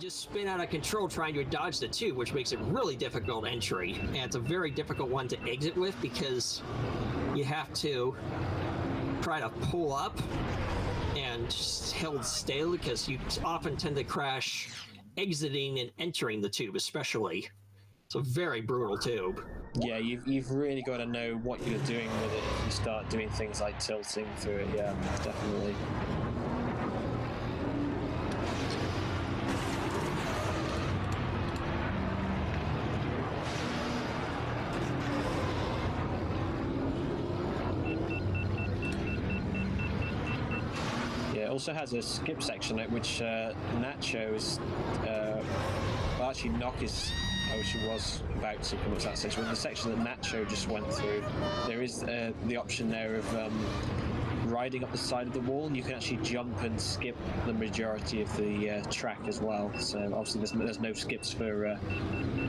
just spin out of control trying to dodge the tube, which makes it really difficult entry. And it's a very difficult one to exit with because you have to try to pull up and hold still because you often tend to crash exiting and entering the tube, especially. It's a very brutal tube. Yeah, you've really got to know what you're doing with it if you start doing things like tilting through it. Yeah, definitely. It also has a skip section which Nacho is, well actually Nock is, she was about to come up to that section, but the section that Nacho just went through, there is the option there of riding up the side of the wall, and you can actually jump and skip the majority of the track as well. So obviously there's no skips for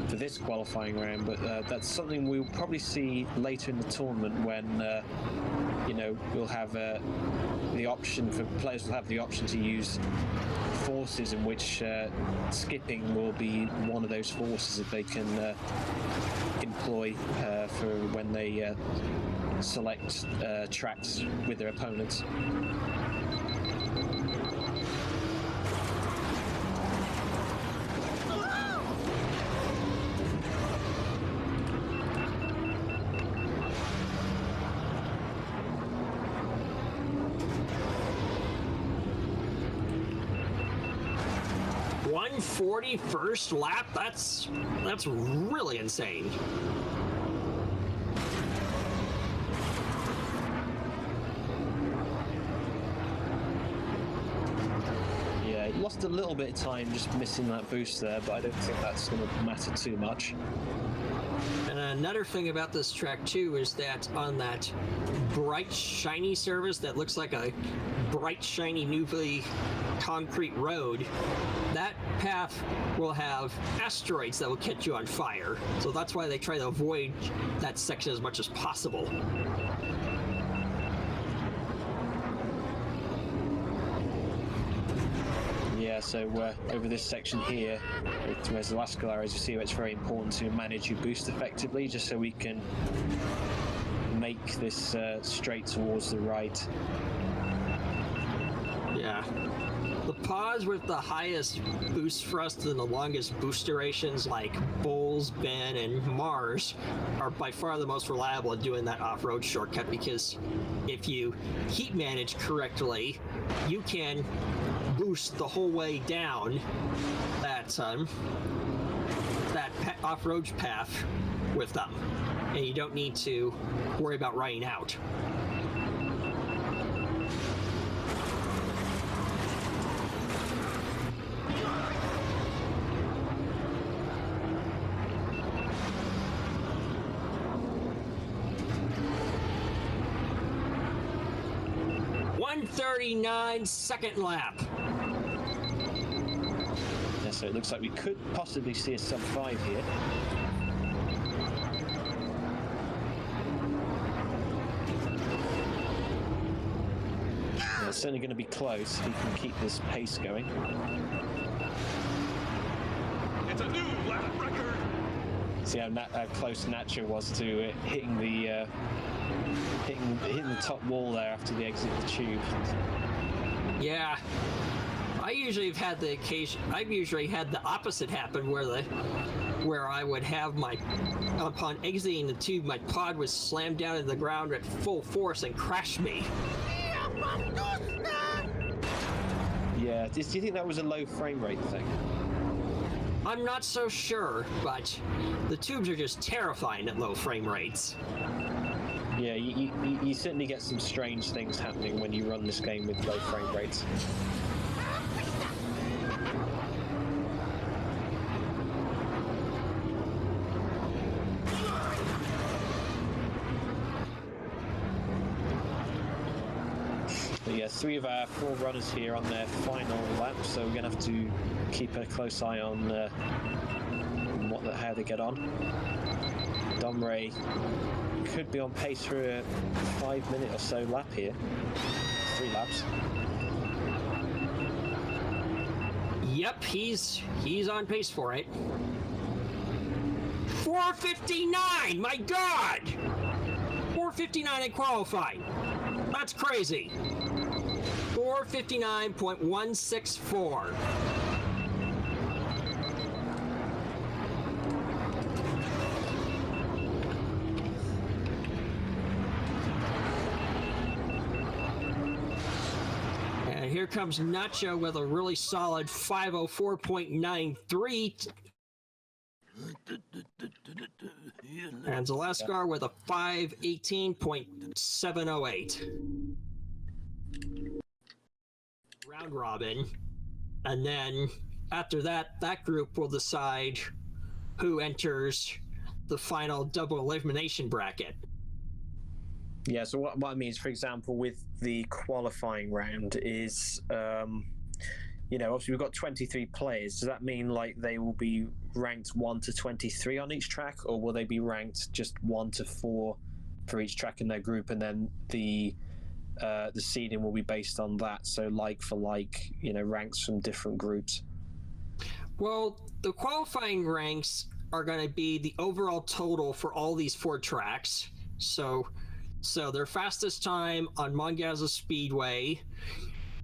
this qualifying round, but that's something we'll probably see later in the tournament when you know, we'll have the option for players will have the option to use forces in which skipping will be one of those forces that they can employ for when they select tracks with their opponents. 140 first lap? That's really insane. Yeah, he lost a little bit of time just missing that boost there, but I don't think that's going to matter too much. And another thing about this track too is that on that bright shiny surface that looks like a bright shiny newly concrete road, that path will have asteroids that will catch you on fire. So that's why they try to avoid that section as much as possible. Yeah, so over this section here, with Zelascelar, as you see, it's very important to manage your boost effectively, just so we can make this straight towards the right. Yeah. The pods with the highest boost thrust and the longest boost durations, like Bulls, Ben, and Mars, are by far the most reliable at doing that off-road shortcut, because if you heat manage correctly, you can boost the whole way down that off-road path with them, and you don't need to worry about running out. Second lap. Yeah, so it looks like we could possibly see a sub 5 here. Yeah, it's certainly going to be close if he can keep this pace going. It's a new lap record. See how close Nacho was to hitting the top wall there after the exit of the tube. Yeah, I've usually had the opposite happen, where I would have upon exiting the tube, my pod would slam down into the ground at full force and crash me. Yeah, do you think that was a low frame rate thing? I'm not so sure, but the tubes are just terrifying at low frame rates. Yeah, you certainly get some strange things happening when you run this game with low frame rates. But yeah, 3 of our 4 runners here on their final lap, so we're going to have to keep a close eye on how they get on. Domirae could be on pace for a 5-minute or so lap here. 3 laps. Yep, he's on pace for it. 4:59. My God. 4:59 in qualifying. That's crazy. 4:59.164. And here comes Nacho with a really solid 5:04.93. And Zelascelar with a 5:18.708. Round robin. And then after that, that group will decide who enters the final double elimination bracket. Yeah, so what I mean is, for example, with the qualifying round is, obviously we've got 23 players. Does that mean like they will be ranked 1 to 23 on each track, or will they be ranked just 1 to 4 for each track in their group, and then the seeding will be based on that? So like for like, ranks from different groups. Well, the qualifying ranks are going to be the overall total for all these 4 tracks. So their fastest time on Mageius Speedway,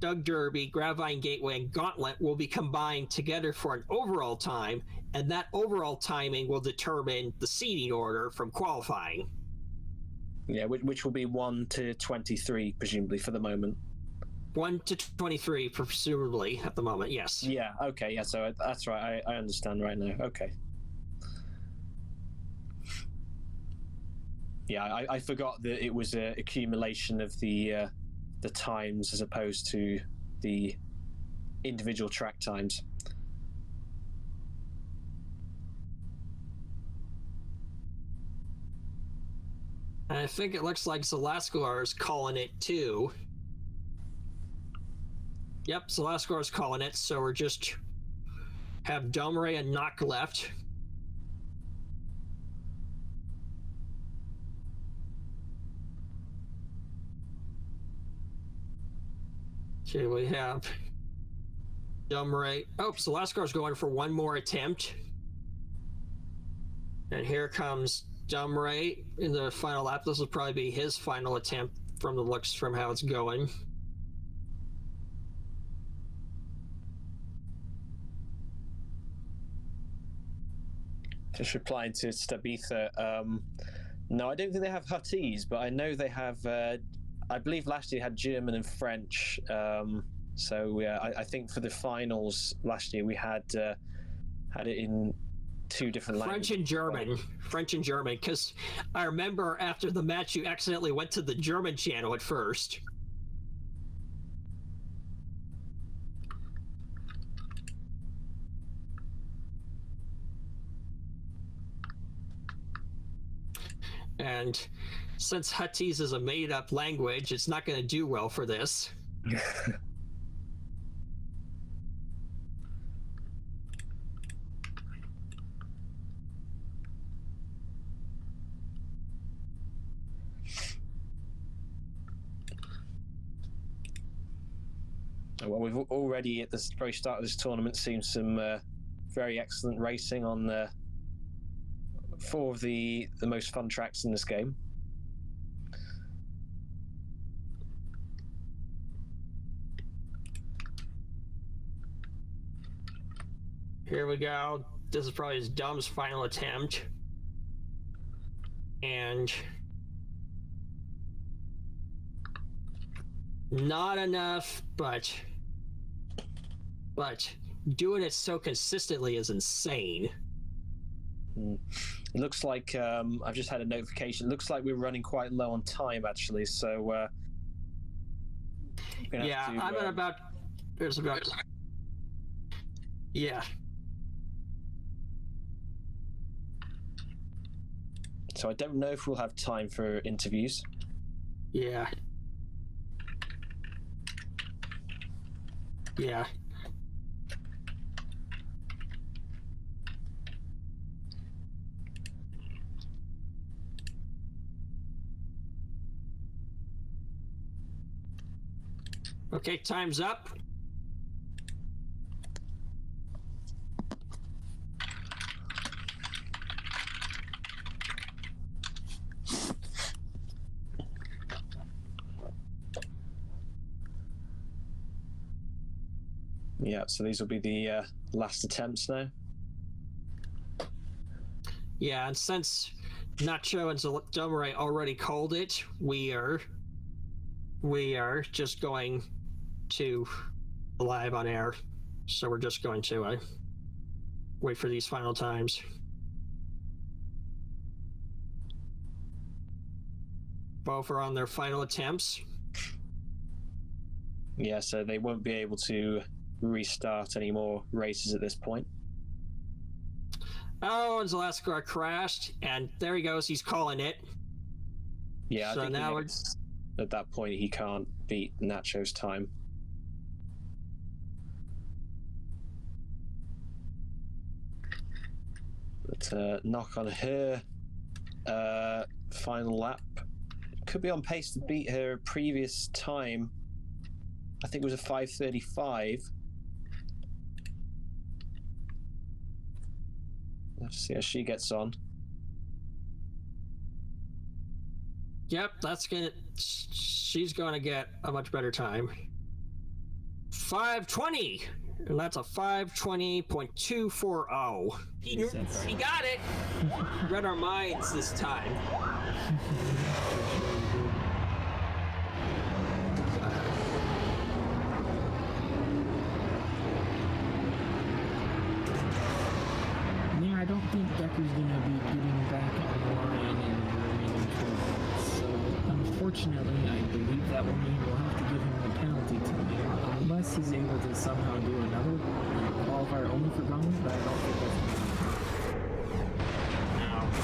Doug Derby, Gravine Gateway, and Gauntlet will be combined together for an overall time, and that overall timing will determine the seeding order from qualifying. Yeah, which will be 1 to 23, presumably, for the moment. 1 to 23, presumably, at the moment, yes. Yeah, okay, yeah, so that's right, I understand right now, okay. Yeah, I forgot that it was an accumulation of the times as opposed to the individual track times. And I think it looks like Zelascelar is calling it too. Yep, Zelascelar is calling it, so we're just have Domirae and Nach left. Okay, we have Domirae. Oh, Zelascelar's going for one more attempt. And here comes Domirae in the final lap. This will probably be his final attempt from the looks from how it's going. Just replying to Stabitha. No, I don't think they have Huttese, but I know they have. I believe last year had German and French. So yeah, I think for the finals last year we had it in 2 different languages. French and German, because I remember after the match you accidentally went to the German channel at first. And since Huttese is a made-up language, it's not going to do well for this. Well, we've already at the very start of this tournament seen some very excellent racing on 4 of the most fun tracks in this game. Here we go. This is probably his Dom's final attempt. And not enough, but doing it so consistently is insane. It looks like I've just had a notification. It looks like we're running quite low on time, actually. So yeah, I'm at about. There's about. Yeah. So I don't know if we'll have time for interviews. Yeah. Yeah. Okay, time's up. Yeah, so these will be the last attempts now. Yeah, and since Nacho and Domirae already called it, we are just going to live on air. So we're just going to wait for these final times. Both are on their final attempts. Yeah, so they won't be able to restart any more races at this point. Oh, and Zelascelar crashed, and there he goes. He's calling it. Yeah, So I think now at that point he can't beat Nacho's time. But Knock on her final lap could be on pace to beat her previous time. I think it was a 5:35. Let's see how she gets on. Yep, she's gonna get a much better time. 5:20, and that's a 5:20.240. He got it. Read our minds this time. Yeah, I don't think Decker's gonna be getting back online and remaining tournament. So unfortunately, I believe that will mean we'll have to give him a penalty tonight, unless he's able to somehow do another qualifier only for Gauntlet, but I don't think that's gonna happen.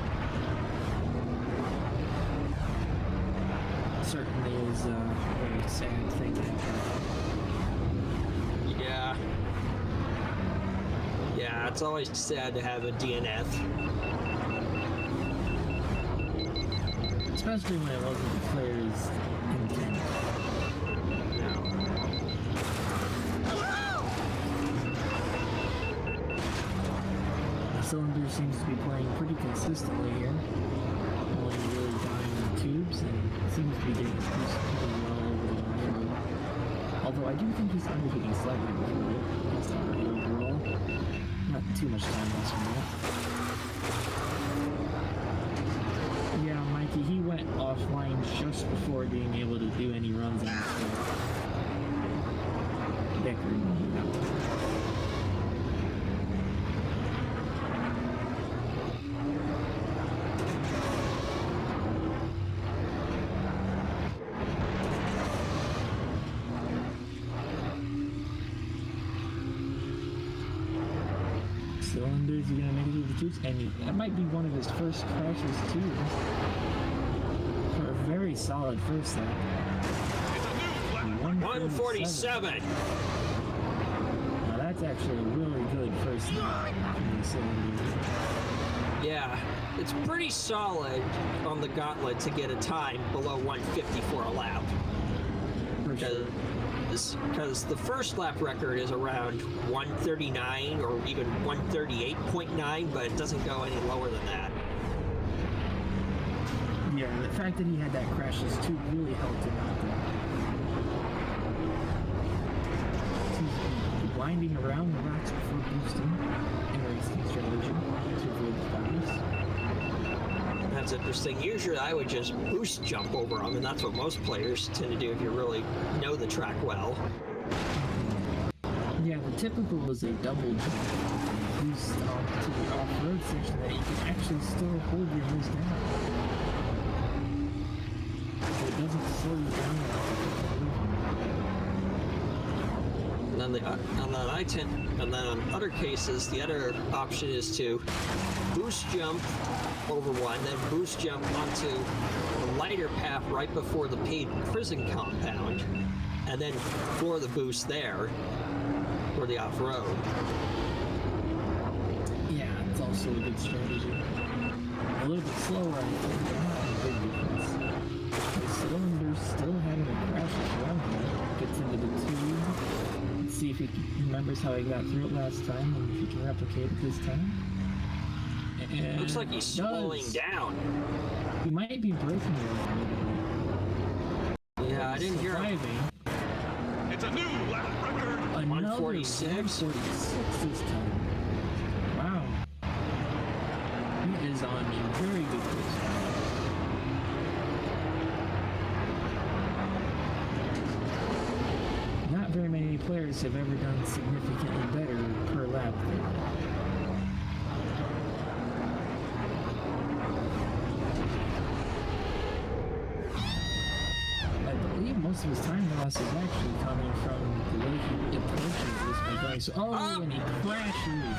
Certainly is a very sad thing to happen. Yeah. Yeah, it's always sad to have a DNF. Especially when it wasn't the player's intent. The cylinder seems to be playing pretty consistently here. Only really dying in tubes and seems to be getting his boost pretty well over the line. Although I do think he's underhitting slightly before it. That's not right overall. Not too much time left from that. Yeah, Mikey, he went offline just before being able to do any runs on the field. Decker. Cylinders, you're gonna make it through the tubes, and that might be one of his first crashes too. For a very solid first lap. 147. Now that's actually a really good first lap from the cylinder. Yeah, it's pretty solid on the Gauntlet to get a time below 150 for a lap. For sure. Because the first lap record is around 139 or even 138.9, but it doesn't go any lower than that. Yeah, the fact that he had that crashes too really helped him out there. He's winding around the rocks before boosting in racing strategy to avoid the fires. That's interesting. Usually I would just boost jump over them, and that's what most players tend to do if you really know the track well. Yeah, the typical is a double jump boost to the off-road section that you can actually still hold your nose down. So it doesn't slow you down. And then on other cases, the other option is to boost jump over one, then boost jump onto a lighter path right before the paid prison compound, and then floor the boost there for the off-road. Yeah, it's also a good strategy. A little bit slower, I think, but not a big difference. The cylinder's still having a crash around here. Gets into the tube. Let's see if he remembers how he got through it last time and if he can replicate it this time. And Looks like he's slowing down. He might be breaking it. Yeah, I didn't hear him. It's a new lap record. Another 146. 146 this time. Wow. He is on a very good pace. Not very many players have ever done significantly better per lap. I believe most of his time loss is actually coming from the way he approaches this Mageius. Oh, and he crashes!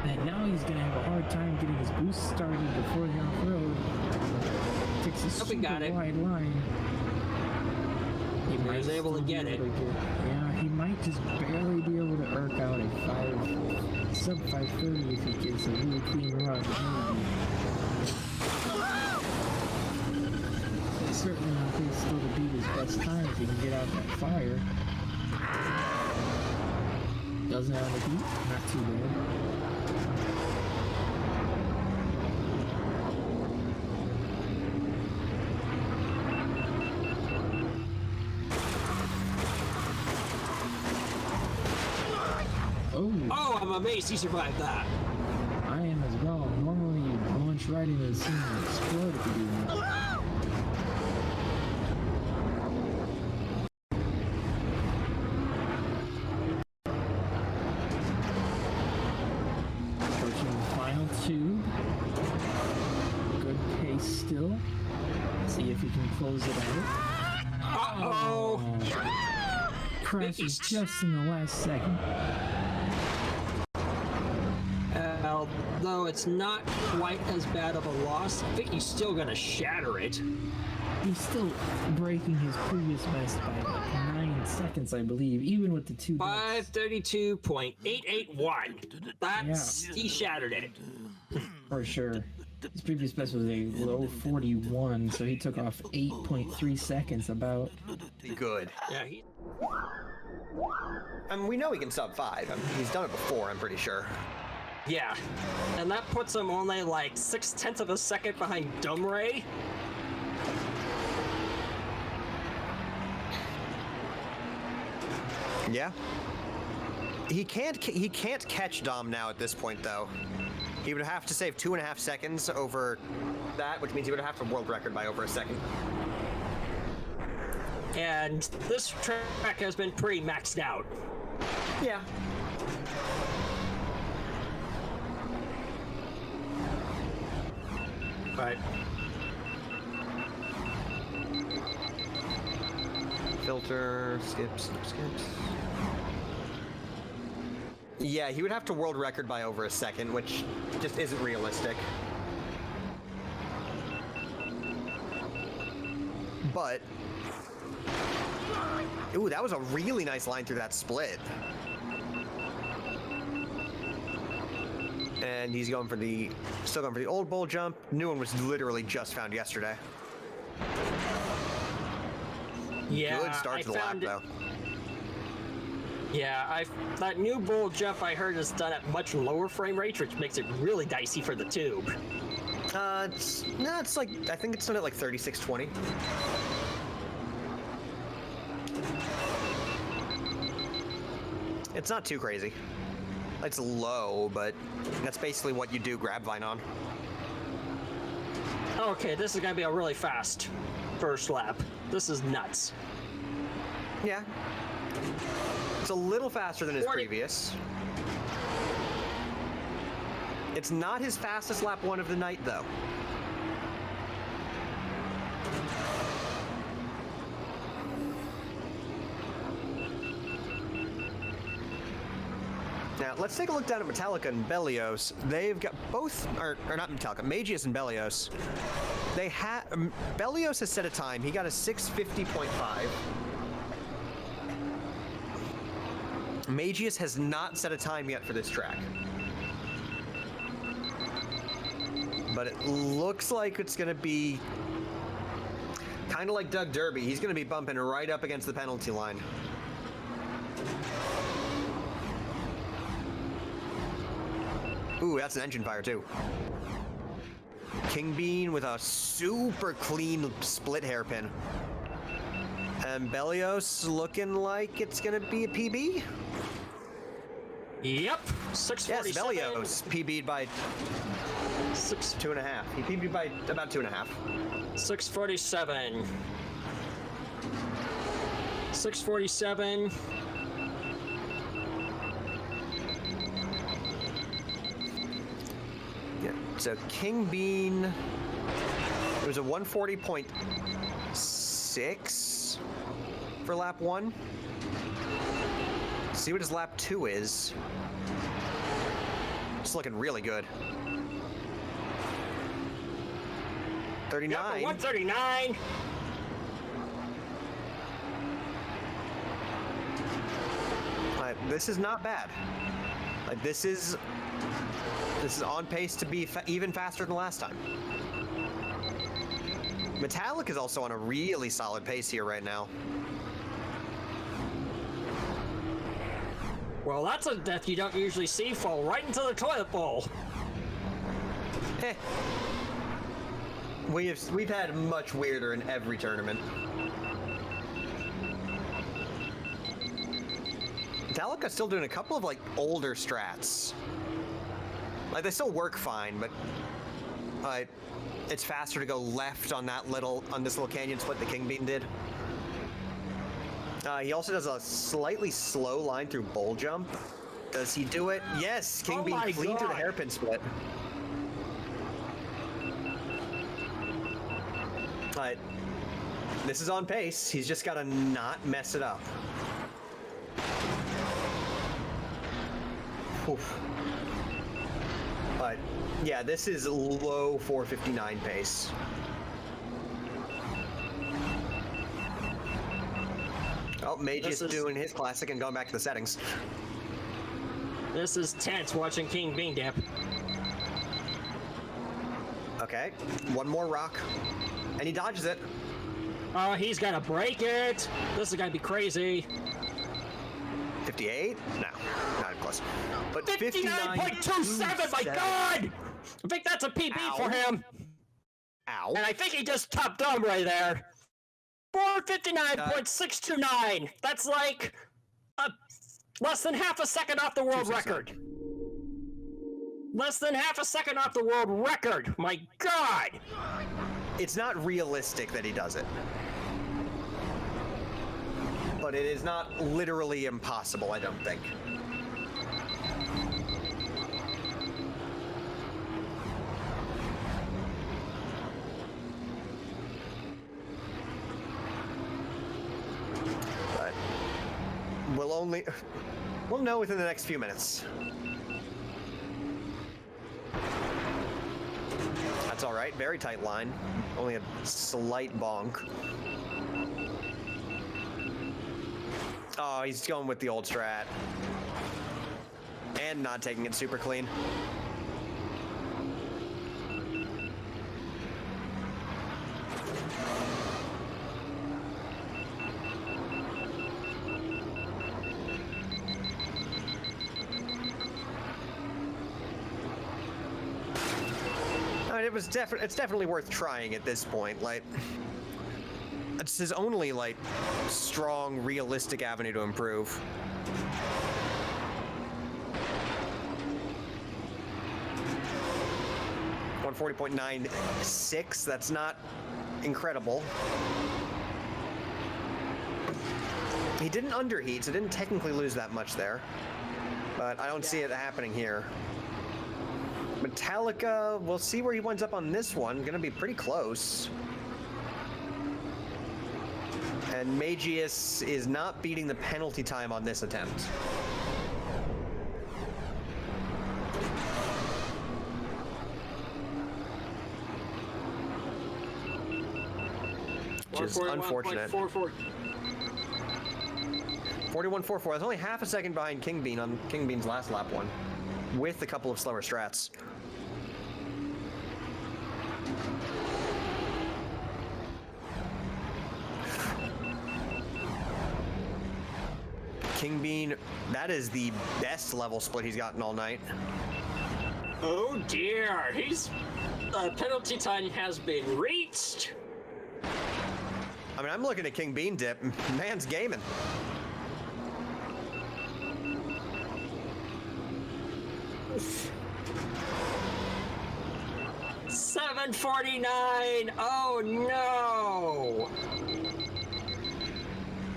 And now he's gonna have a hard time getting his boost started before the off-road. Takes a super wide line. He was able to get it. Yeah, he might just barely be able to irk out a sub 530 if he gets a really clean run. He's certainly on pace still to beat his best time if he can get out that fire. Doesn't have a beat, not too bad. Oh, I'm amazed he survived that. I am as well. Normally you launch right into the scene and explode if you do that. Approaching the final tube. Good pace still. See if he can close it out. Uh-oh. Crashes just in the last second. Although it's not quite as bad of a loss, I think he's still gonna shatter it. He's still breaking his previous best by like 9 seconds, I believe, even with the 2 deaths. 532.881. That's he shattered it. For sure. His previous best was a low 41, so he took off 8.3 seconds about. Good. Yeah, I mean, we know he can sub 5. I mean, he's done it before, I'm pretty sure. yeah. And that puts him only like 0.6 of a second behind Domirae. Yeah. He can't catch Dom now at this point, though. He would have to save 2.5 seconds over that, which means he would have to world record by over a second. And this track has been pretty maxed out. Yeah. Right. Filter, skips. Yeah, he would have to world record by over a second, which just isn't realistic. But, ooh, that was a really nice line through that split. And he's going for still going for the old bull jump. New one was literally just found yesterday. Yeah, Good start to the lap, though. Yeah, that new bull jump I heard is done at much lower frame rates, which makes it really dicey for the tube. It's like, I think it's done at like 3620. It's not too crazy. It's low, but that's basically what you do Grabvine on. Okay, this is gonna be a really fast first lap. This is nuts. Yeah. It's a little faster than his 40. previous. It's not his fastest lap one of the night, though. Now, let's take a look down at Metallica and Beleos. They've got both, or not Metallica, Mageius and Beleos. They had, Beleos has set a time. He got a 650.5. Mageius has not set a time yet for this track. But it looks like it's going to be kind of like Doug Derby. He's going to be bumping right up against the penalty line. Ooh, that's an engine fire too. King Bean with a super clean split hairpin. And Beleos looking like it's gonna be a PB. Yep, Yes, 647. Beleos PB'd by 2.5. He PB'd by about 2.5. 647. 647. Yeah. So King Bean, it was a 140.6 for lap 1. See what his lap 2 is. It's looking really good. 39. 139. This is not bad. Like this is on pace to be even faster than last time. Metallic is also on a really solid pace here right now. Well, that's a death you don't usually see fall right into the toilet bowl. Eh. We've had much weirder in every tournament. Metallica's still doing a couple of like older strats. Like they still work fine, but it's faster to go left on this little canyon split that King Bean did. He also does a slightly slow line through Bull Jump. Does he do it? Yes, King Bean my clean through the God. hairpin split. But this is on pace. He's just got to not mess it up. Oof. But yeah, this is low 459 pace. Oh, Mageius doing his classic and going back to the settings. This is tense watching King Bean dip. Okay, one more rock, and he dodges it. Oh, he's gonna break it. This is gonna be crazy. 58? No, not close. But 59.27, my God! I think that's a PB Ow. for him. Ow. And I think he just topped Domirae there. 459.629. That's like less than half a second off the world 269. record. Less than half a second off the world record. My God! It's not realistic that he does it. But it is not literally impossible, I don't think. But we'll know within the next few minutes. That's all right, very tight line. Only a slight bonk. Oh, he's going with the old strat. And not taking it super clean. I mean, it's definitely worth trying at this point. Like, it's his only, like, strong, realistic avenue to improve. .96, that's not incredible. He didn't underheat, so didn't technically lose that much there. But I don't see it happening here. Metallica, we'll see where he winds up on this one. Gonna be pretty close. And Mageius is not beating the penalty time on this attempt. Which is unfortunate. 41.44. That's only half a second behind King Bean on King Bean's last lap one, with a couple of slower strats. King Bean, that is the best level split he's gotten all night. Oh dear, he's penalty time has been reached. I mean, I'm looking at King Bean Dip. Man's gaming. $7.49. Oh no!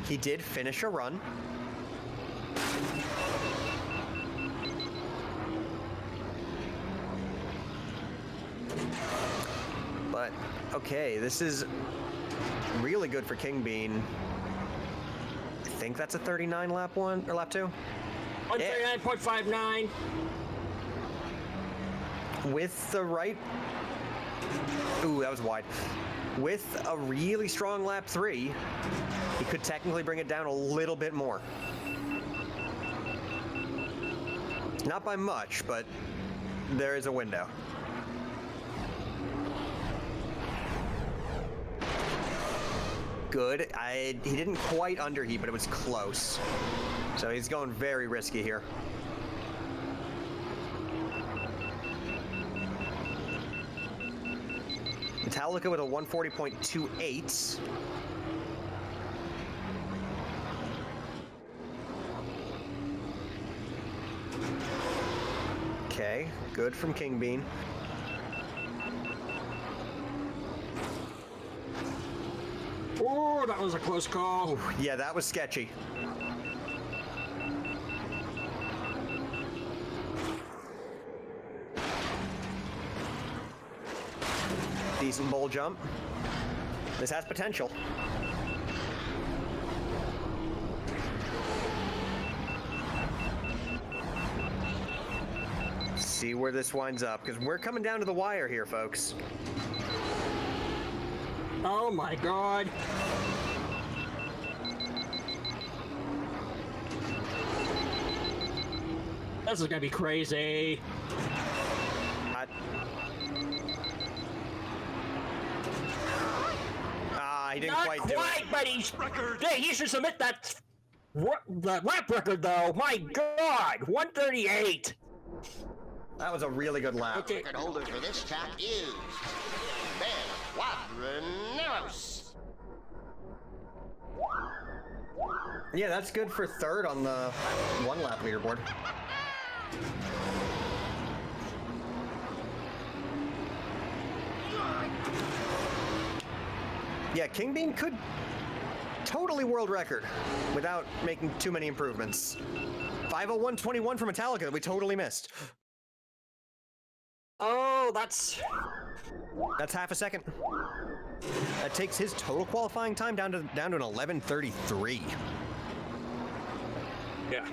He did finish a run. But, okay, this is really good for King Bean. I think that's a 39 lap one, or lap two? 139.59. With the right... Ooh, that was wide. With a really strong lap 3, he could technically bring it down a little bit more. Not by much, but there is a window. Good. He didn't quite underheat, but it was close. So he's going very risky here. Metallica with a 140.28. Okay, good from King Bean. Oh, that was a close call. Yeah, that was sketchy. Decent bowl jump. This has potential. See where this winds up, because we're coming down to the wire here, folks. Oh my god. This is gonna be crazy. He didn't Not quite do it. but he's... Hey, he should submit that... The lap record, though. My god! 138! That was a really good lap. Okay. Record holder for this track is Beleos. Yeah, that's good for third on the one lap leaderboard. Yeah, King Bean could totally world record without making too many improvements. 501.21 for Metallica that we totally missed. Oh, that's half a second. That takes his total qualifying time down to an 11:33. Yeah.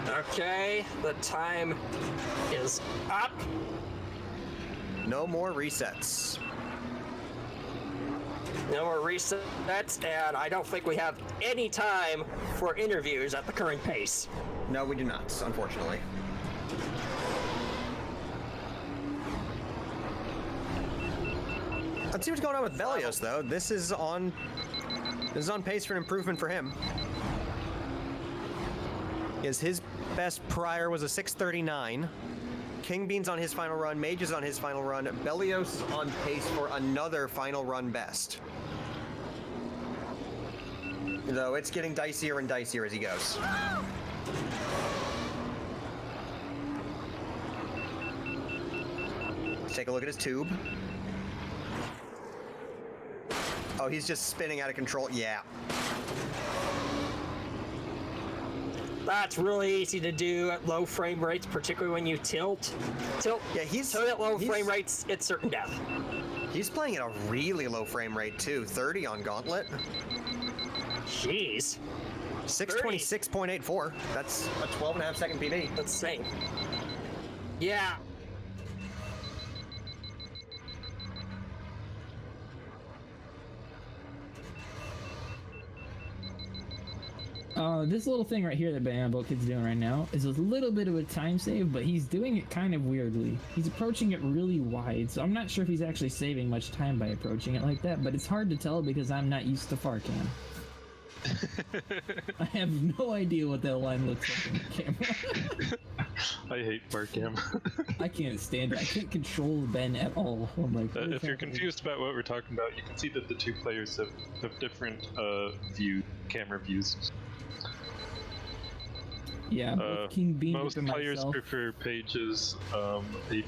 Okay, the time is up. No more resets. No more resets, and I don't think we have any time for interviews at the current pace. No, we do not, unfortunately. Let's see what's going on with Beleos, though. This is on pace for an improvement for him. His best prior was a 6:39. King Bean's on his final run. Mage is on his final run. Beleos is on pace for another final run best. Though it's getting dicier and dicier as he goes. Let's take a look at his tube. Oh, he's just spinning out of control. Yeah. That's really easy to do at low frame rates, particularly when you tilt. Yeah, he's so at low frame rates, it's certain death. He's playing at a really low frame rate too. 30 on Gauntlet. Jeez. 626.84. That's a 12.5 second PB. That's insane. Yeah. This little thing right here that BananaBoatKid's doing right now is a little bit of a time save, but he's doing it kind of weirdly. He's approaching it really wide, so I'm not sure if he's actually saving much time by approaching it like that, but it's hard to tell because I'm not used to far cam. I have no idea what that line looks like on the camera. I hate Barcam. I can't stand it. I can't control Ben at all. I'm like, what is If you're happening? confused about what we're talking about, you can see that the two players have different camera views. Yeah, both King Bean Most and players myself. prefer Paige's. A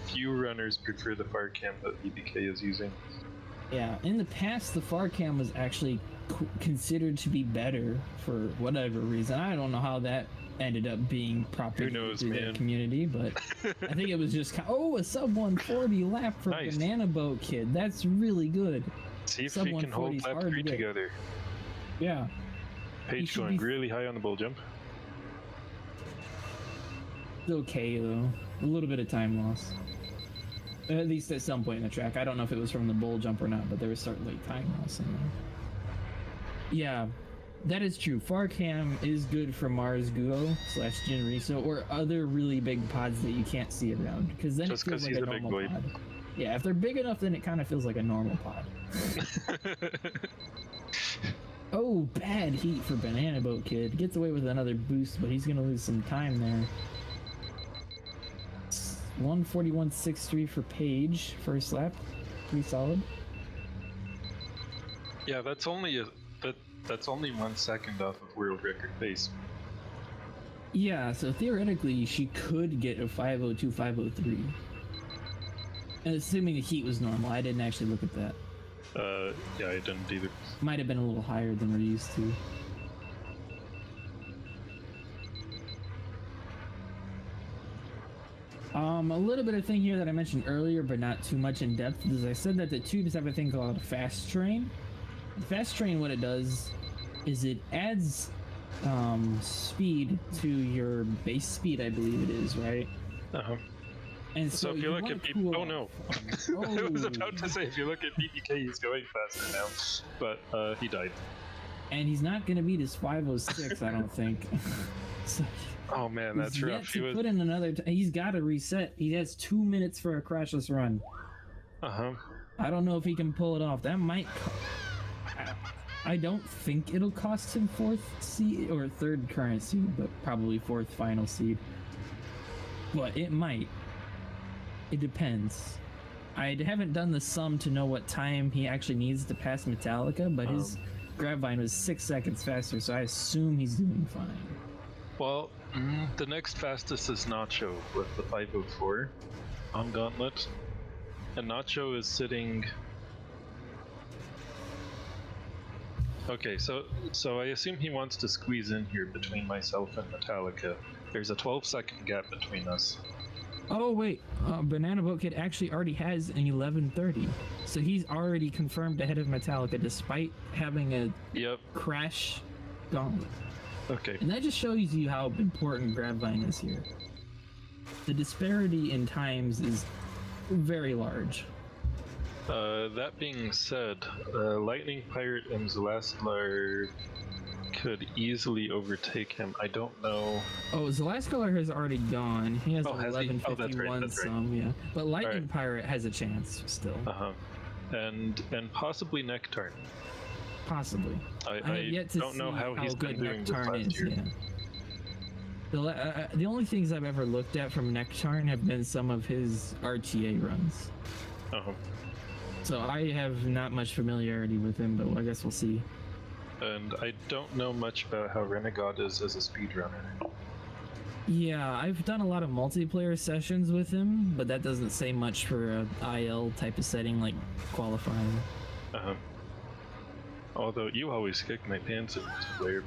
few runners prefer the far cam that BBK is using. Yeah, in the past, the far cam was actually considered to be better for whatever reason. I don't know how that ended up being propagated knows, through the man? community, but I think it was just a sub 140 lap for Nice. BananaBoatKid. That's really good. See if Sub we can 140 is hold lap hard to 3 get. together. Yeah, Paige should going be- really high on the bull jump. it's okay though. A little bit of time loss. At least at some point in the track. I don't know if it was from the bull jump or not, but there was certainly time loss in there. Yeah, that is true. Far cam is good for Mars Guo / Jinriso or other really big pods that you can't see around, because then Just it feels 'cause like he's a a big normal boy. pod. Yeah, if they're big enough, then it kind of feels like a normal pod. Oh, bad heat for BananaBoatKid. Gets away with another boost, but he's gonna lose some time there. 141.63 for Paige, first lap. Pretty solid. Yeah, that's only that's only 1 second off of world record pace. Yeah, so theoretically she could get a 502, 503. And assuming the heat was normal, I didn't actually look at that. Yeah, I didn't either. Might have been a little higher than we're used to. A little bit of thing here that I mentioned earlier, but not too much in depth, is I said that the tubes have a thing called fast train. Fast train, what it does is it adds speed to your base speed, I believe it is, right? Uh-huh. And So if you look wanna at cool oh no, off. I was Oh. about to say if you look at BBK, he's going faster now, but he died. And he's not going to beat his 506, I don't think. So Oh man, he's that's yet rough. He to was. put in another. He's got to reset. He has 2 minutes for a crashless run. Uh-huh. I don't know if he can pull it off. That might. I don't think it'll cost him 4th seed or 3rd current seed, but probably 4th final seed. But it might. It depends. I haven't done the sum to know what time he actually needs to pass Metallica, but his Grabvine was 6 seconds faster, so I assume he's doing fine. Well, the next fastest is Nacho with the 504 on Gauntlet, and Nacho is sitting. Okay, so I assume he wants to squeeze in here between myself and Metallica. There's a 12-second gap between us. Oh wait, BananaBoatKid actually already has an 11:30, so he's already confirmed ahead of Metallica despite having a Yep. crash gauntlet. Okay. And that just shows you how important Grabvine is here. The disparity in times is very large. That being said, LightningPirate and Zelascelar could easily overtake him. I don't know. Oh, Zelascelar has already gone. He has Oh, has he? Oh, that's right, 11:51 that's right. some, yeah. But LightningPirate has a chance still, Uh-huh. And possibly Nektarn. possibly. I have yet to don't know see how he's good been doing this Nektarn last is. year. Yeah. The only things I've ever looked at from Nektarn have been some of his RTA runs. Uh-huh. So I have not much familiarity with him, but I guess we'll see. And I don't know much about how Renegawd is as a speedrunner. Yeah, I've done a lot of multiplayer sessions with him, but that doesn't say much for a IL type of setting like qualifying. Uh-huh. Although you always kick my pants in multiplayer.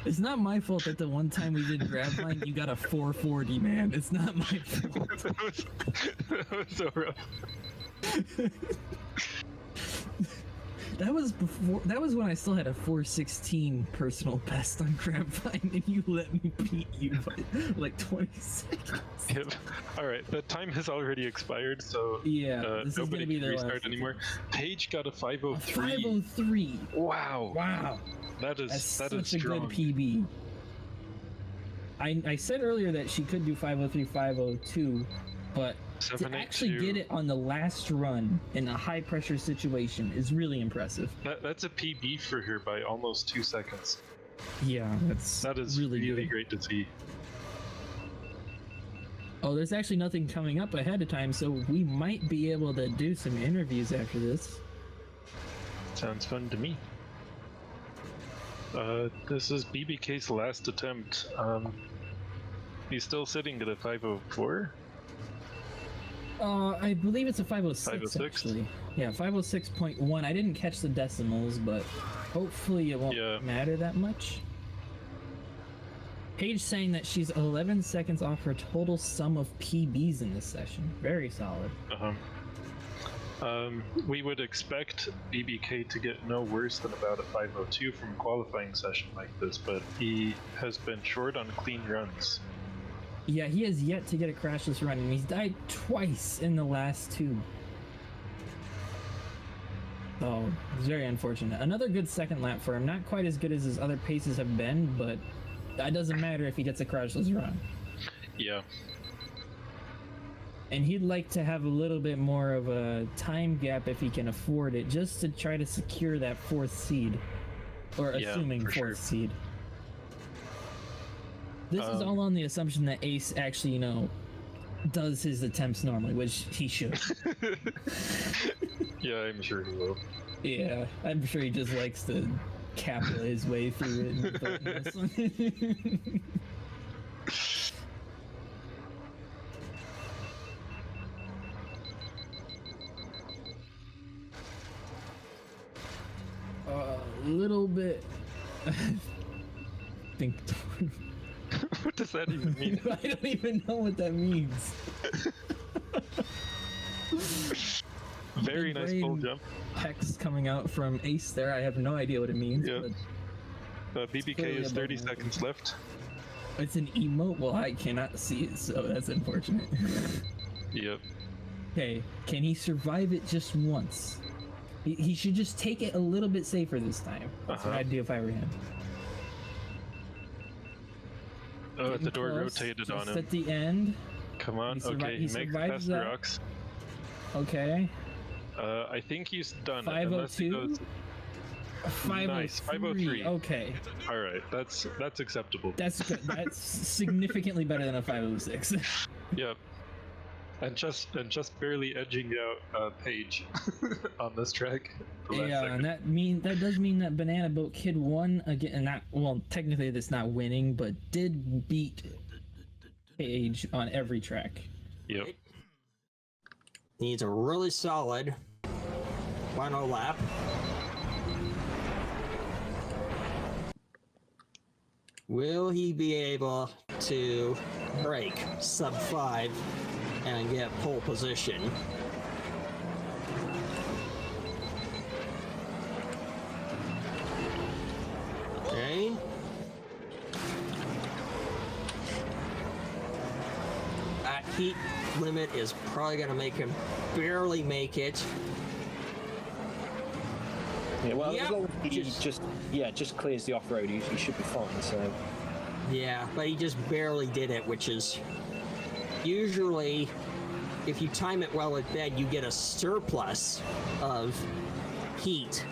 It's not my fault that the one time we did Grabvine, you got a 440, man. It's not my fault. that was so rough. That was before. That was when I still had a 416 personal best on Grabvine, and you let me beat you by like 20 seconds. Yep. Alright, the time has already expired, so Yeah, this is nobody gonna be can their restart last anymore. Paige got a A 503. 503. Wow. Wow. That is That's that such is a strong. good PB. I said earlier that she could do 503, 502, but to actually 782. get it on the last run in a high pressure situation is really impressive. That's a PB for her by almost 2 seconds. Yeah, that's That is really really good. great to see. Oh, there's actually nothing coming up ahead of time, so we might be able to do some interviews after this. Sounds fun to me. This is BBK's last attempt. He's still sitting at a 504. I believe it's a 506, 506? actually. Yeah, 506.1. I didn't catch the decimals, but hopefully it won't matter that much. Paige saying that she's 11 seconds off her total sum of PBs in this session. Very solid. We would expect BBK to get no worse than about a 502 from a qualifying session like this, but he has been short on clean runs. Yeah, he has yet to get a crashless run, and he's died twice in the last two. Oh, it's very unfortunate. Another good second lap for him. Not quite as good as his other paces have been, but that doesn't matter if he gets a crashless run. Yeah. And he'd like to have a little bit more of a time gap if he can afford it, just to try to secure that 4th seed. Or assuming 4th seed. This is all on the assumption that Ace actually, does his attempts normally, which he should. Yeah, I'm sure he will. Yeah, I'm sure he just likes to capital his way through it. A little bit. Think. What does that even mean? I don't even know what that means. Very nice full jump. Text coming out from Ace there. I have no idea what it means. Yeah. But BBK is 30 seconds left. it's an emote. Well, I cannot see it, so that's unfortunate. Yep. Okay, can he survive it just once? He should just take it a little bit safer this time. That's what I'd do if I were him. Oh, the door Close, rotated just on him. at the end. Come on. Okay, he makes past the rocks. Okay. I think he's done. Unless he 502? goes... 503. Nice, 503. Okay. All right, that's acceptable. That's good. That's significantly better than a 506. Yep. And just barely edging out Paige on this track. Yeah, and that does mean that BananaBoatKid won again, and not, well, technically that's not winning, but did beat Paige on every track. Yep. Needs a really solid final lap. Will he be able to break sub 5 and get pole position? Okay. That heat limit is probably going to make him barely make it. Yeah, well, Yep. as long as he just clears the off-road, he should be fine, so... Yeah, but he just barely did it, which is usually, if you time it well at bed, you get a surplus of heat.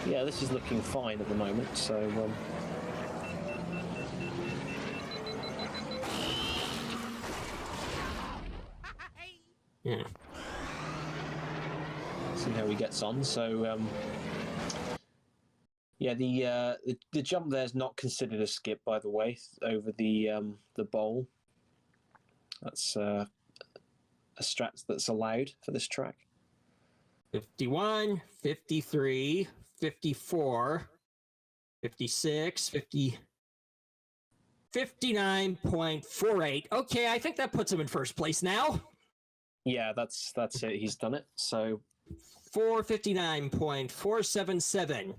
Yeah, this is looking fine at the moment, so... Yeah. See how he gets on. So, yeah, the jump there is not considered a skip, by the way, over the bowl. That's a strat that's allowed for this track. 51, 53, 54, 56, 50, 59.48. Okay, I think that puts him in first place now. Yeah, that's it. He's done it. So 459.477.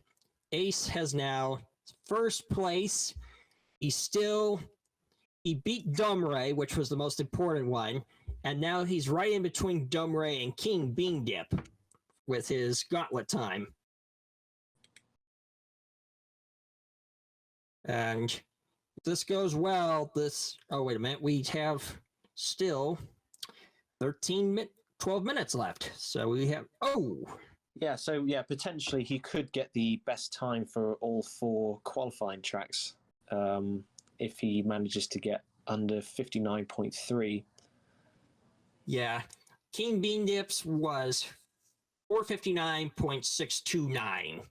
Ace has now first place. He beat Domirae, which was the most important one, and now he's right in between Domirae and kingbeandip with his Gauntlet time. And if this goes well, oh wait a minute, we have still 12 minutes left. So we have, Yeah, so yeah, potentially he could get the best time for all 4 qualifying tracks if he manages to get under 59.3. Yeah. King Bean Dips was 459.629.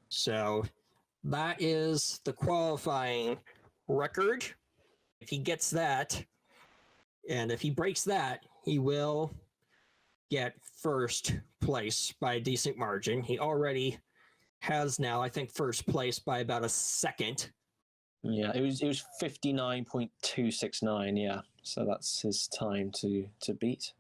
So that is the qualifying record. If he gets that, and if he breaks that, he will get first place by a decent margin. He already has now, I think, first place by about a second. Yeah, it was 59.269. Yeah, so that's his time to beat.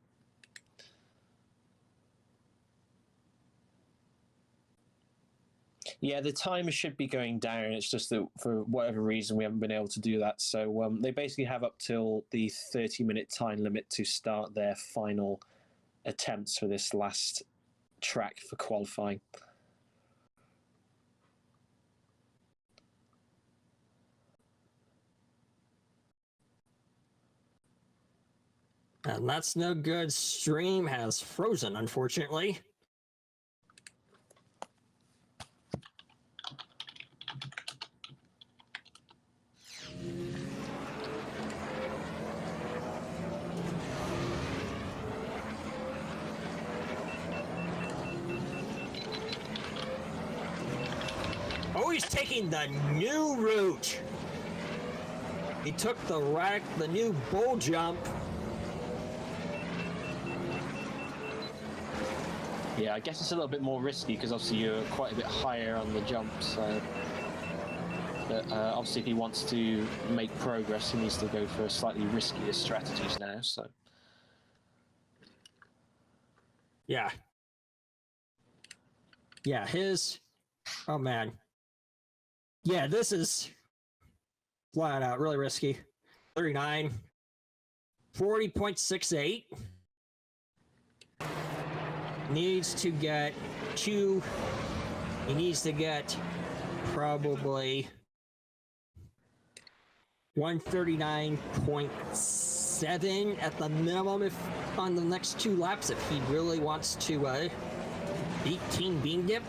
Yeah, the timer should be going down. It's just that for whatever reason we haven't been able to do that. So they basically have up till the 30-minute time limit to start their final attempts for this last track for qualifying. And that's no good. Stream has frozen, unfortunately. Oh, he's taking the new route. He took the new bull jump. Yeah, I guess it's a little bit more risky because obviously you're quite a bit higher on the jump. So, but obviously if he wants to make progress, he needs to go for slightly riskier strategies now. So, Yeah. Yeah, oh man. Yeah, this is flat out really risky. 39. 40.68. Needs to get 2. He needs to get probably 139.7 at the minimum if on the next 2 laps if he really wants to beat King Bean Dip.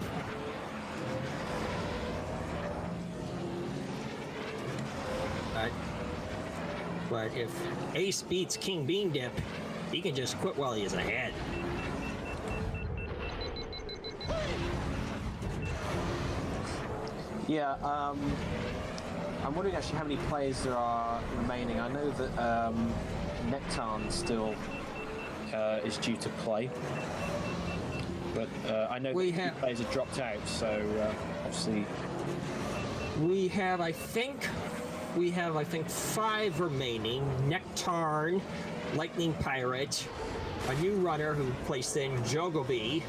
But if Ace beats King Bean Dip, he can just quit while he is ahead. yeah, I'm wondering actually how many players there are remaining. I know that Nektarn still is due to play, but I know that players have dropped out. So obviously, we have, I think, 5 remaining. Nektarn, LightningPirate, a new runner who placed in jogilbee.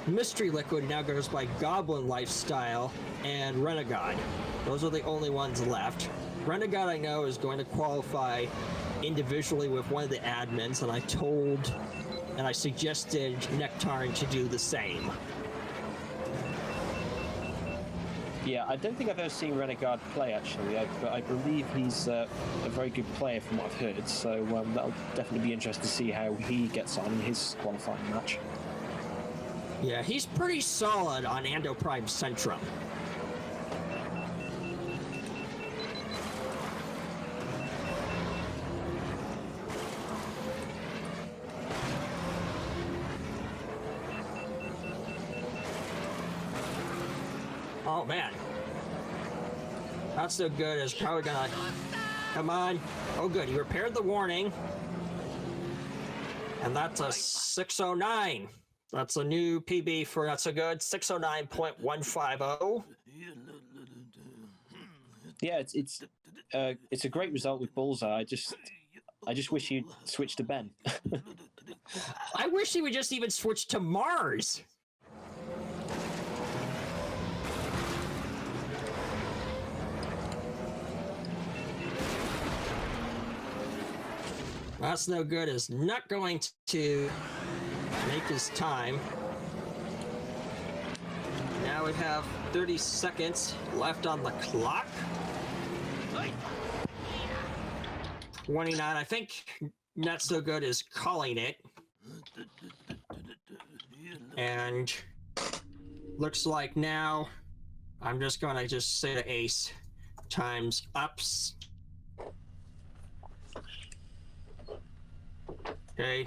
Mystery Liquid now goes by Goblin Lifestyle, and Renegawd. Those are the only ones left. Renegawd, I know, is going to qualify individually with one of the admins, and I suggested Nektarn to do the same. yeah, I don't think I've ever seen Renegawd play actually, but I believe he's a very good player from what I've heard. So that'll definitely be interesting to see how he gets on in his qualifying match. Yeah, he's pretty solid on Ando Prime Centrum. Oh man. Not so good. It's probably gonna... Come on. Oh good, he repaired the warning. And that's a 609. That's a new PB for Not So Good, 609.150. Yeah, it's a great result with Bullseye. I just wish he'd switch to Ben. I wish he would just even switch to Mars. That's No Good is not going to make his time. Now we have 30 seconds left on the clock. 29, I think Not So Good is calling it. And looks like now I'm just gonna just say to Ace times ups. Okay.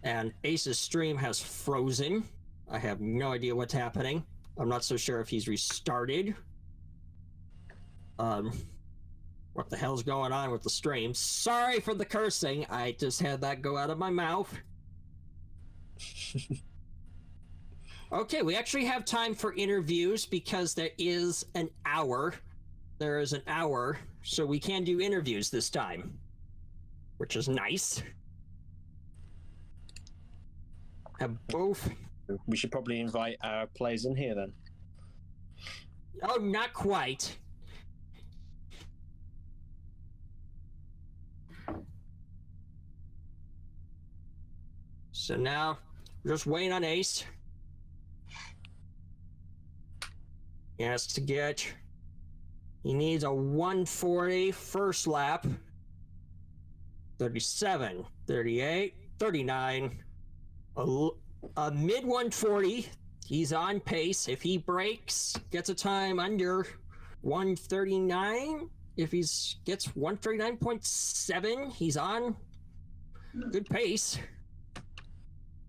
And Ace's stream has frozen. I have no idea what's happening. I'm not so sure if he's restarted. What the hell's going on with the stream? Sorry for the cursing. I just had that go out of my mouth. Okay, we actually have time for interviews because there is an hour. There is an hour, so we can do interviews this time, which is nice. Have both. We should probably invite our players in here then. Oh, not quite. So now, we're just waiting on Ace. He has to get... He needs a 140 first lap. 37, 38, 39. A mid 140. He's on pace. If he breaks, gets a time under 139. If he gets 139.7, he's on good pace.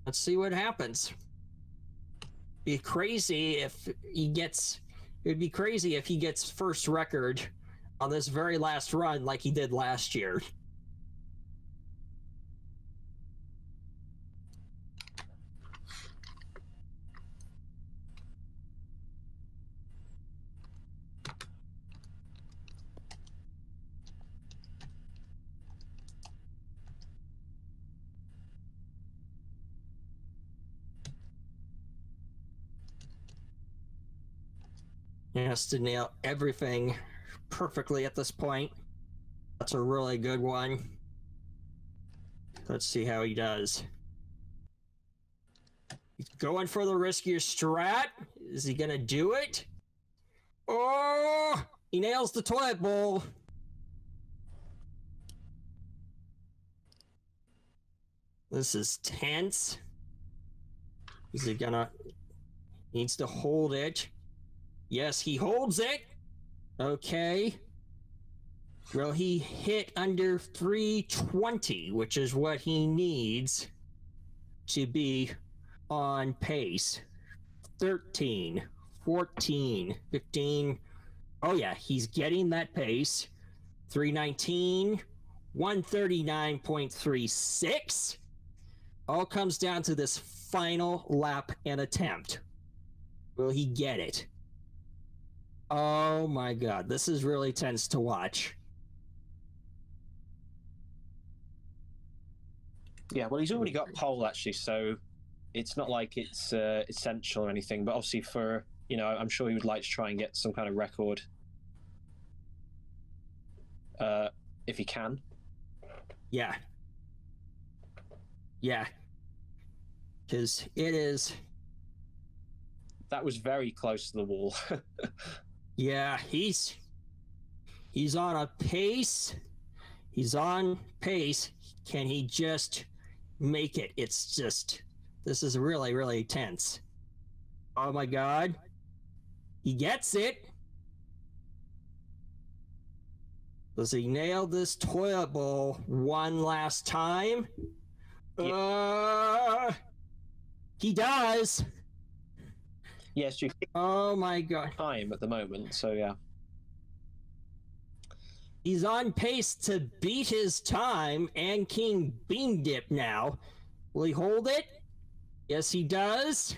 Let's see what happens. Be crazy if he gets. It'd be crazy if he gets first record on this very last run like he did last year. He has to nail everything perfectly at this point. That's a really good one. Let's see how he does. He's going for the riskier strat. Is he gonna do it? Oh! He nails the toilet bowl. This is tense. Is he gonna... Needs to hold it. Yes, he holds it. Okay. Well, he hit under 320, which is what he needs to be on pace. 13, 14, 15. Oh, yeah, he's getting that pace. 319, 139.36. All comes down to this final lap and attempt. Will he get it? Oh my god, this is really tense to watch. Yeah, well, he's already got pole actually, so it's not like it's essential or anything. But obviously, for I'm sure he would like to try and get some kind of record if he can. Yeah. Yeah. Because it is. That was very close to the wall. Yeah, he's on a pace. He's on pace. Can he just make it? It's just, this is really, really tense. Oh my god. He gets it. Does he nail this toilet bowl one last time? He does. Yes, you. Oh my god. Time at the moment, so yeah. He's on pace to beat his time and King Bean Dip now. Will he hold it? Yes, he does.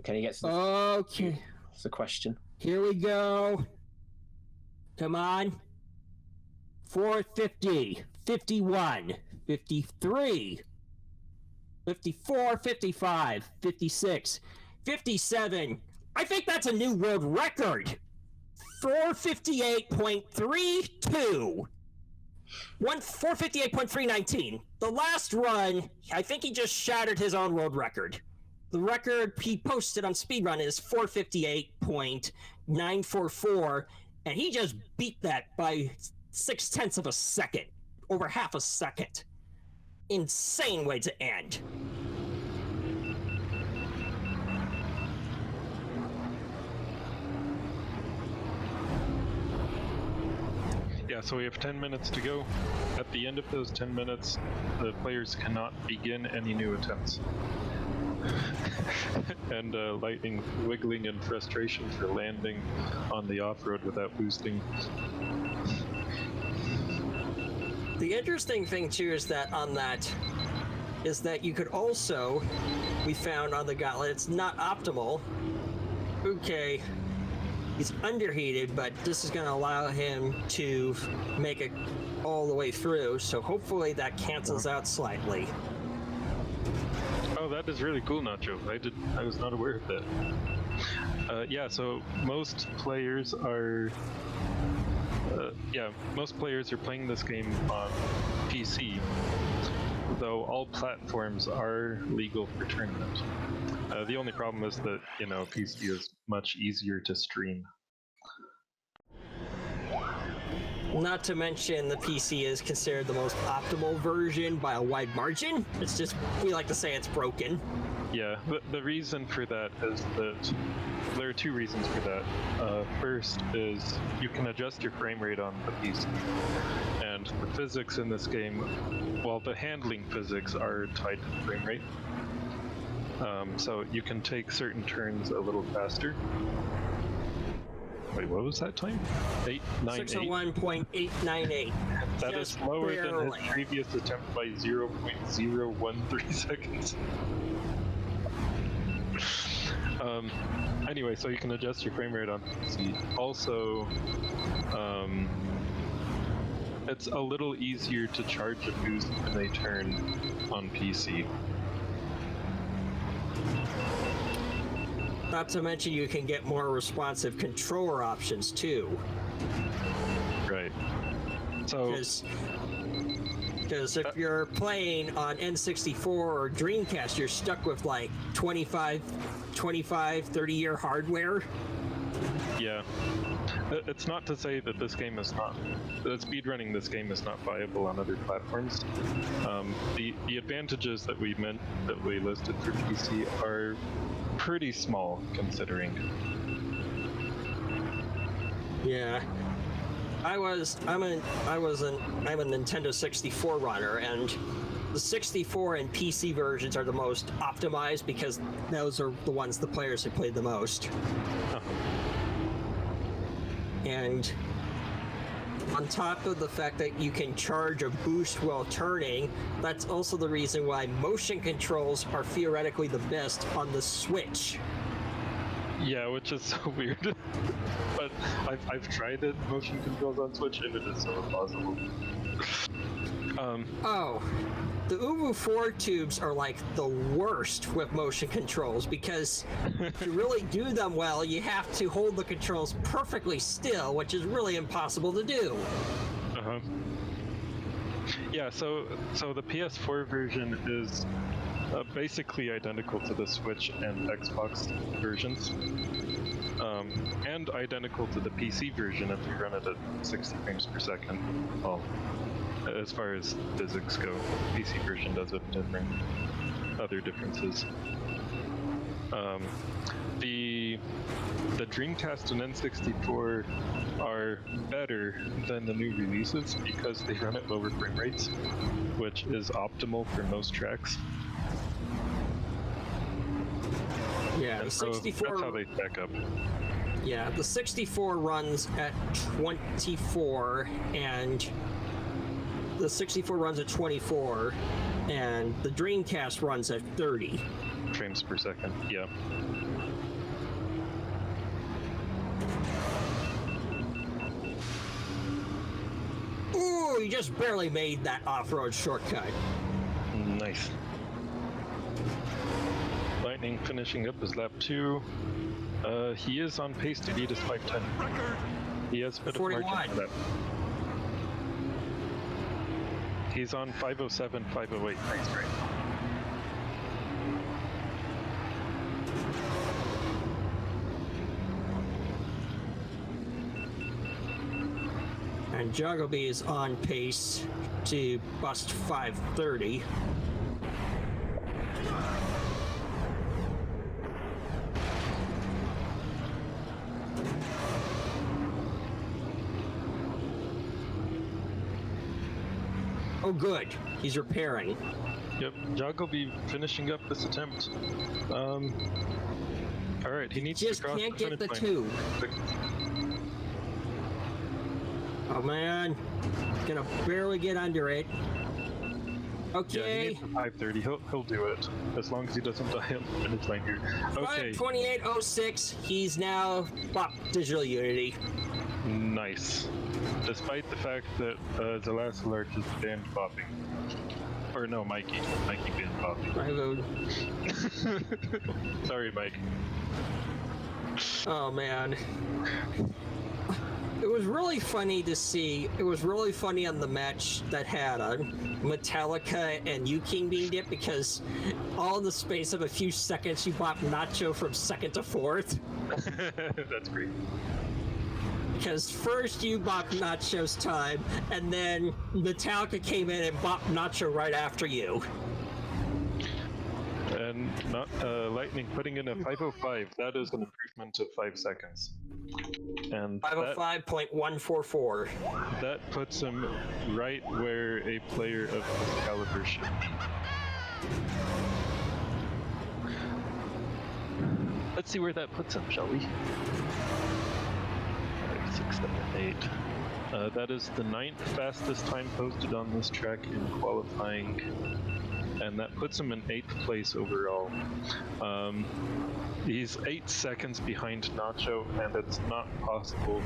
Can he get to the... Okay. That's the question. Here we go. Come on. 450, 51, 53, 54, 55, 56, 57. I think that's a new world record. 458.32. 458.319. The last run, I think he just shattered his own world record. The record he posted on Speedrun is 458.944, and he just beat that by 0.6 of a second, over half a second. insane way to end. Yeah, so we have 10 minutes to go. At the end of those 10 minutes, the players cannot begin any new attempts. And Lightning wiggling in frustration for landing on the off-road without boosting. The interesting thing too is that you could also, we found on the Gauntlet, it's not optimal. Okay, he's underheated, but this is going to allow him to make it all the way through, so hopefully that cancels out slightly. Oh, that is really cool, Nacho. I was not aware of that. Yeah, so most players are playing this game on PC, though all platforms are legal for tournament. The only problem is that, PC is much easier to stream. Not to mention the PC is considered the most optimal version by a wide margin. It's just, we like to say it's broken. Yeah, the reason for that is that there are two reasons for that. First is you can adjust your frame rate on the PC, and the physics in this game, well, the handling physics are tied to the frame rate. So you can take certain turns a little faster. Wait, what was that time? 898? 601.898. That is slower than his previous attempt by 0.013 seconds. Anyway, so you can adjust your frame rate on PC. Also, it's a little easier to charge a boost when they turn on PC. Not to mention you can get more responsive controller options too. Right. So because if you're playing on N64 or Dreamcast, you're stuck with like 25, 30-year hardware. Yeah. It's not to say that this game is not, that speedrunning this game is not viable on other platforms. The advantages that we listed for PC are pretty small, considering. Yeah. I'm a Nintendo 64 runner, and the 64 and PC versions are the most optimized because those are the ones the players have played the most. And on top of the fact that you can charge a boost while turning, that's also the reason why motion controls are theoretically the best on the Switch. Yeah, which is so weird. But I've tried it, motion controls on Switch, and it is so impossible. The Uwu 4 tubes are like the worst with motion controls because to really do them well, you have to hold the controls perfectly still, which is really impossible to do. Yeah, so the PS4 version is basically identical to the Switch and Xbox versions, and identical to the PC version if you run it at 60 frames per second. Well, as far as physics go, the PC version does have other differences. The Dreamcast and N64 are better than the new releases because they run at lower frame rates, which is optimal for most tracks. Yeah, the 64. That's how they stack up. Yeah, the 64 runs at 24, and the 64 runs at 24, and the Dreamcast runs at 30 frames per second. Yeah. Ooh, you just barely made that off-road shortcut. Nice. Lightning finishing up his lap 2. He is on pace to beat his 510. He has a bit of margin for that. He's on 507, 508. Thanks, great. And jogilbee is on pace to bust 530. Oh, good. He's repairing. Yep, jogilbee finishing up this attempt. All right, he needs Just to cross can't the get the finish two. line. Oh man, gonna barely get under it. Yeah, Okay. he needs a 530. He'll do it as long as he doesn't die on the finish line here. Okay, 528.06. He's now DigitalUnity. nice. Despite the fact that Zelascelar just banned bopping. Or no, Mikey banned bopping. I vote. Sorry, Mike. Oh man. It was really funny to see. It was really funny on the match that had Metallica and you kingbeandip, because all in the space of a few seconds you bopped Nacho from second to fourth. That's great. Because first you bopped Nacho's time, and then Metallica came in and bopped Nacho right after you. And not Lightning putting in a 505. That is an improvement of 5 seconds. And 505.144. that puts him right where a player of this caliber should be. Let's see where that puts him, shall we? 5, 6, 7, 8. That is the 9th fastest time posted on this track in qualifying, and that puts him in 8th place overall. He's 8 seconds behind Nacho, and it's not possible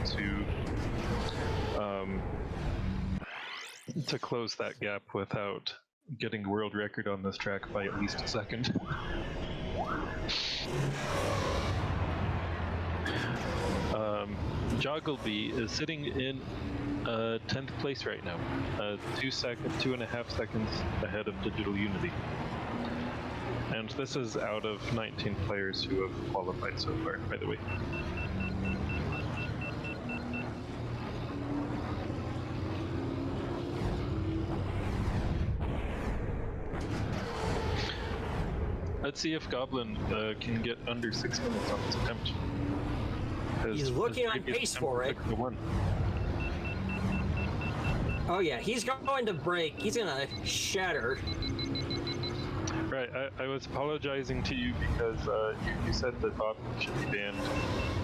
to close that gap without getting a world record on this track by at least a second. Jogilbee is sitting in 10th place right now, 2.5 seconds ahead of DigitalUnity. And this is out of 19 players who have qualified so far, by the way. Let's see if Goblin can get under 6 minutes on this attempt. He's looking on pace for it. Oh yeah, he's going to break. He's gonna shatter. Right, I was apologizing to you because you said that Bob should be banned,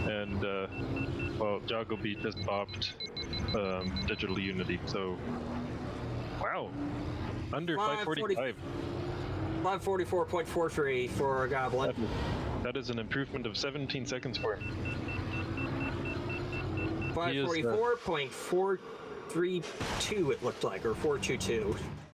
and well, jogilbee just bopped DigitalUnity, so wow, under 545. 544.43 for Goblin. That is an improvement of 17 seconds for him. 544.432 it looked like, or 422.